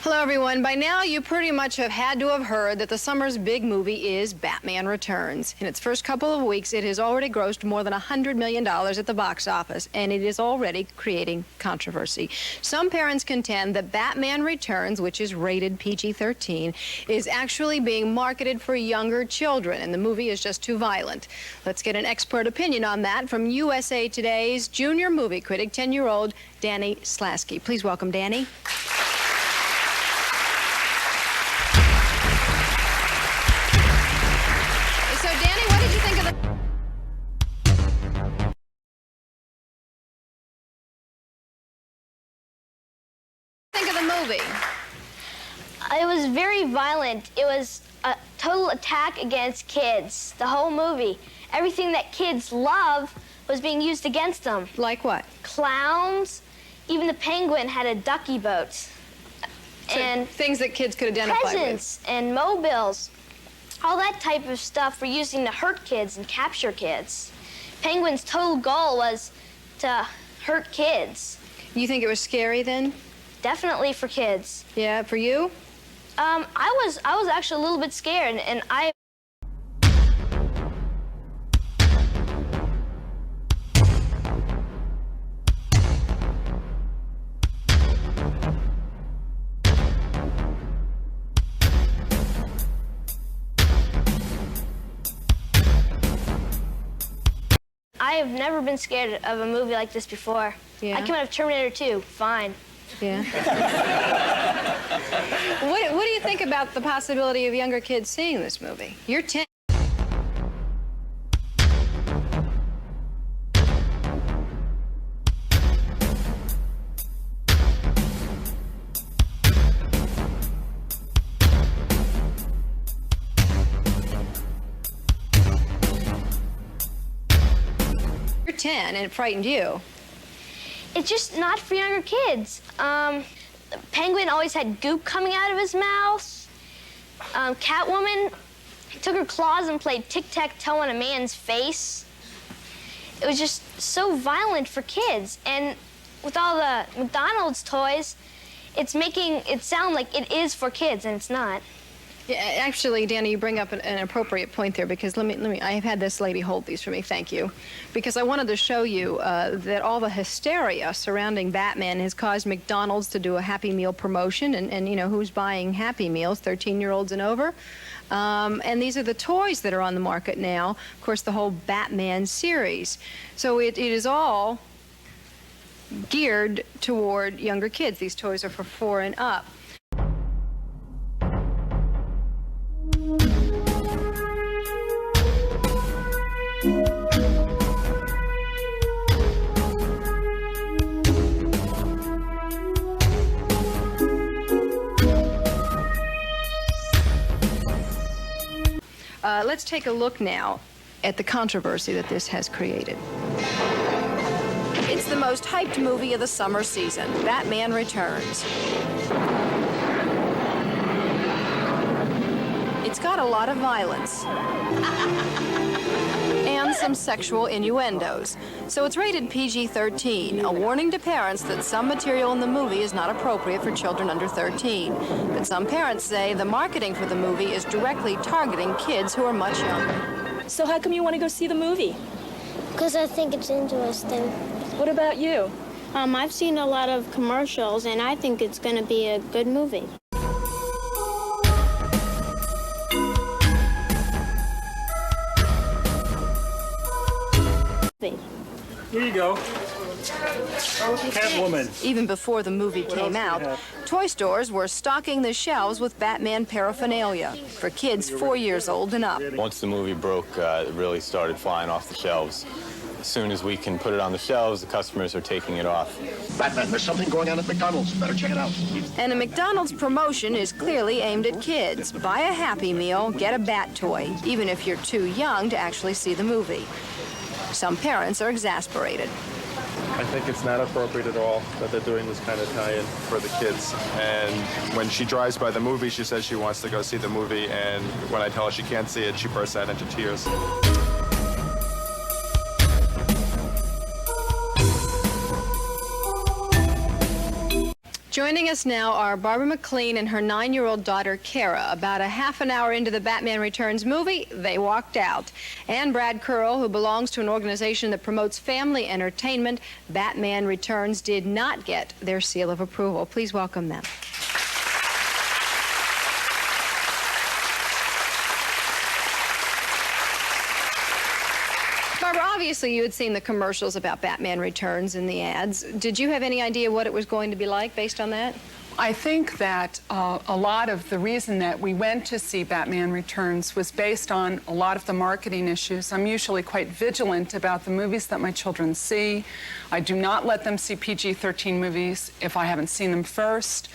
Hello, everyone. By now, you pretty much have had to have heard that the summer's big movie is Batman Returns. In its first couple of weeks, it has already grossed more than $100 million at the box office, and it is already creating controversy. Some parents contend that Batman Returns, which is rated PG-13, is actually being marketed for younger children, and the movie is just too violent. Let's get an expert opinion on that from USA Today's junior movie critic, 10-year-old Danny Slasky. Please welcome Danny. Think of the movie? It was very violent. It was a total attack against kids, the whole movie. Everything that kids love was being used against them. Like what? Clowns. Even the Penguin had a ducky boat. So and things that kids could identify presents with. And mobiles. All that type of stuff were using to hurt kids and capture kids. Penguin's total goal was to hurt kids. You think it was scary then? Definitely for kids. Yeah, for you? I was actually a little bit scared, and I have never been scared of a movie like this before. Yeah. I came out of Terminator 2, fine. Yeah. What do you think about the possibility of younger kids seeing this movie? You're 10. You're 10 and it frightened you. It's just not for younger kids. Penguin always had goop coming out of his mouth. Catwoman took her claws and played tic-tac-toe on a man's face. It was just so violent for kids. And with all the McDonald's toys, it's making it sound like it is for kids, and it's not. Yeah, actually, Danny, you bring up an appropriate point there, because let me. I have had this lady hold these for me. Thank you, because I wanted to show you that all the hysteria surrounding Batman has caused McDonald's to do a Happy Meal promotion, and you know who's buying Happy Meals? 13-year-olds and over. And these are the toys that are on the market now. Of course, the whole Batman series. So it is all geared toward younger kids. These toys are for 4 and up. Let's take a look now at the controversy that this has created. It's the most hyped movie of the summer season, Batman Returns. It's got a lot of violence and some sexual innuendos. So it's rated PG-13, a warning to parents that some material in the movie is not appropriate for children under 13. But some parents say the marketing for the movie is directly targeting kids who are much younger. So how come you want to go see the movie? Because I think it's interesting. What about you? I've seen a lot of commercials, and I think it's going to be a good movie. Here you go. Catwoman. Even before the movie came out, toy stores were stocking the shelves with Batman paraphernalia for kids 4 years old and up. Once the movie broke, it really started flying off the shelves. As soon as we can put it on the shelves, the customers are taking it off. Batman, there's something going on at McDonald's. Better check it out. And a McDonald's promotion is clearly aimed at kids. Buy a Happy Meal, get a Bat toy, even if you're too young to actually see the movie. Some parents are exasperated. I think it's not appropriate at all that they're doing this kind of tie-in for the kids. And when she drives by the movie, she says she wants to go see the movie, and when I tell her she can't see it, she bursts out into tears. Joining us now are Barbara McLean and her 9-year-old daughter, Kara. About a half an hour into the Batman Returns movie, they walked out. And Brad Curl, who belongs to an organization that promotes family entertainment, Batman Returns did not get their seal of approval. Please welcome them. Barbara, obviously you had seen the commercials about Batman Returns and the ads. Did you have any idea what it was going to be like based on that? I think that a lot of the reason that we went to see Batman Returns was based on a lot of the marketing issues. I'm usually quite vigilant about the movies that my children see. I do not let them see PG-13 movies if I haven't seen them first.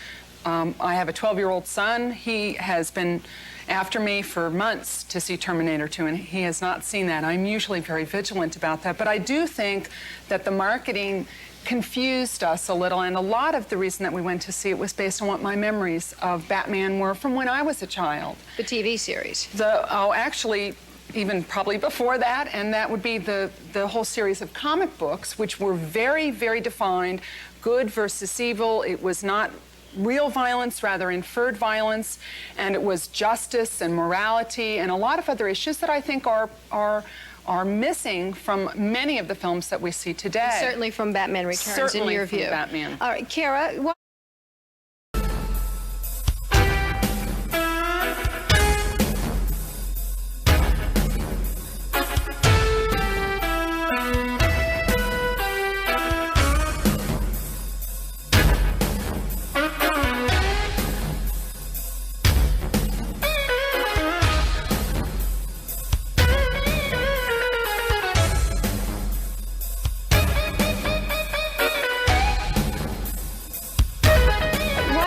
I have a 12-year-old son. He has been after me for months to see Terminator 2, and he has not seen that. I'm usually very vigilant about that, but I do think that the marketing confused us a little, and a lot of the reason that we went to see it was based on what my memories of Batman were from when I was a child. The TV series. Actually, even probably before that, and that would be the whole series of comic books, which were very, very defined, good versus evil. It was not real violence, rather inferred violence, and it was justice and morality and a lot of other issues that I think are missing from many of the films that we see today. Certainly from Batman Returns, certainly in your from view. Batman. All right, Kara, what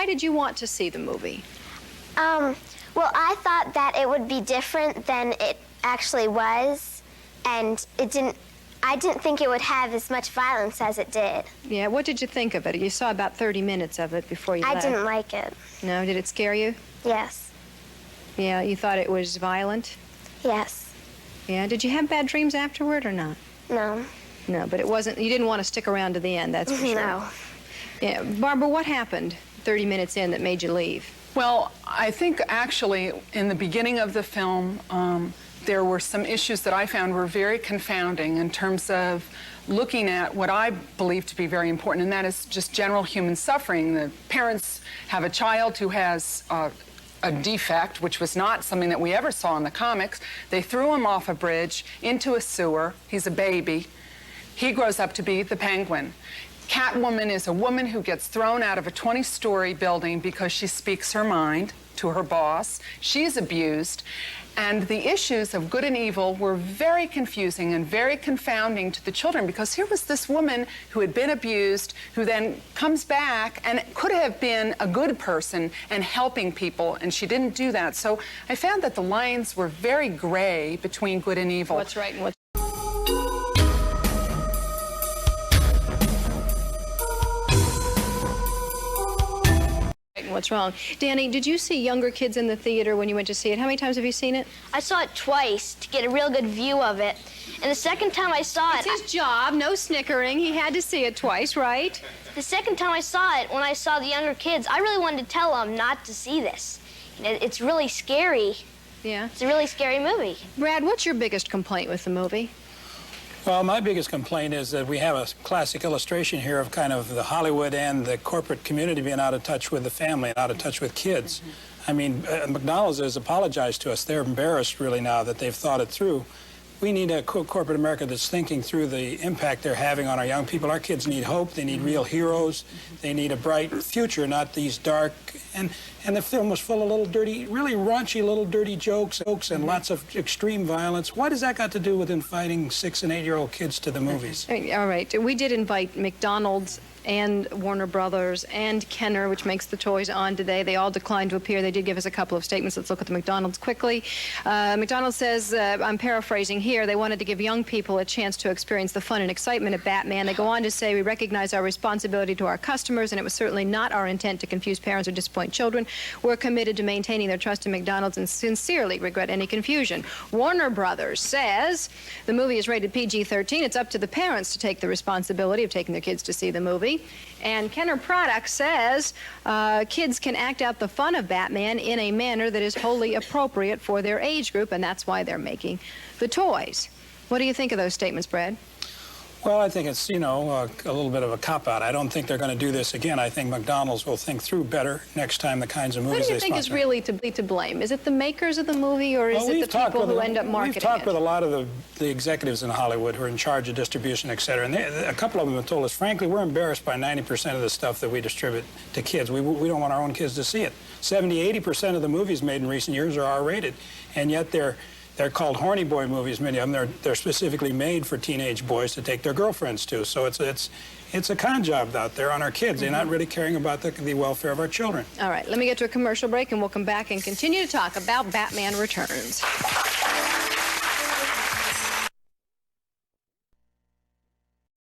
did you want to see the movie? Well, I thought that it would be different than it actually was, and I didn't think it would have as much violence as it did. Yeah, what did you think of it? You saw about 30 minutes of it before you left. I didn't like it. No, did it scare you? Yes. Yeah, you thought it was violent? Yes. Yeah, did you have bad dreams afterward or not? No. No, but it wasn't, you didn't want to stick around to the end, that's for sure. No. Yeah, Barbara, what happened 30 minutes in that made you leave? Well, I think actually in the beginning of the film, there were some issues that I found were very confounding in terms of looking at what I believe to be very important, and that is just general human suffering. The parents have a child who has a defect, which was not something that we ever saw in the comics. They threw him off a bridge into a sewer. He's a baby. He grows up to be the Penguin. Catwoman is a woman who gets thrown out of a 20-story building because she speaks her mind to her boss. She's abused. And the issues of good and evil were very confusing and very confounding to the children, because here was this woman who had been abused, who then comes back and could have been a good person and helping people, and she didn't do that. So I found that the lines were very gray between good and evil. What's right and what's what's wrong. Danny, did you see younger kids in the theater when you went to see it? How many times have you seen it? I saw it twice to get a real good view of it. And the second time I saw it... It's his job, no snickering. He had to see it twice, right? The second time I saw it, when I saw the younger kids, I really wanted to tell them not to see this. It's really scary. Yeah. It's a really scary movie. Brad, what's your biggest complaint with the movie? Well, my biggest complaint is that we have a classic illustration here of kind of the Hollywood and the corporate community being out of touch with the family and out of touch with kids. I mean, McDonald's has apologized to us. They're embarrassed really now that they've thought it through. We need a corporate America that's thinking through the impact they're having on our young people. Our kids need hope. They need real heroes. They need a bright future, not these dark. And the film was full of little dirty, really raunchy little dirty jokes and lots of extreme violence. What has that got to do with inviting 6- and 8-year-old kids to the movies? All right. We did invite McDonald's and Warner Brothers and Kenner, which makes the toys, on today. They all declined to appear. They did give us a couple of statements. Let's look at the McDonald's quickly. McDonald's says, I'm paraphrasing here, they wanted to give young people a chance to experience the fun and excitement of Batman. They go on to say, we recognize our responsibility to our customers, and it was certainly not our intent to confuse parents or disappoint children. We're committed to maintaining their trust in McDonald's and sincerely regret any confusion. Warner Brothers says the movie is rated PG-13. It's up to the parents to take the responsibility of taking their kids to see the movie. movie. And Kenner Products says kids can act out the fun of Batman in a manner that is wholly appropriate for their age group, and that's why they're making the toys. What do you think of those statements, Brad? Well, I think it's, you know, a little bit of a cop-out. I don't think they're going to do this again. I think McDonald's will think through better next time the kinds of movies Who do they you think sponsor. is really to blame? Is it the makers of the movie, or is it the people who end up marketing We've talked it? with a lot of the executives in Hollywood who are in charge of distribution, et cetera, and a couple of them have told us, frankly, we're embarrassed by 90% of the stuff that we distribute to kids. We don't want our own kids to see it. 70–80% of the movies made in recent years are R-rated, and yet they're called horny boy movies, many of them. They're specifically made for teenage boys to take their girlfriends to. So it's a con job out there on our kids. They're not really caring about the welfare of our children. All right, let me get to a commercial break, and we'll come back and continue to talk about Batman Returns.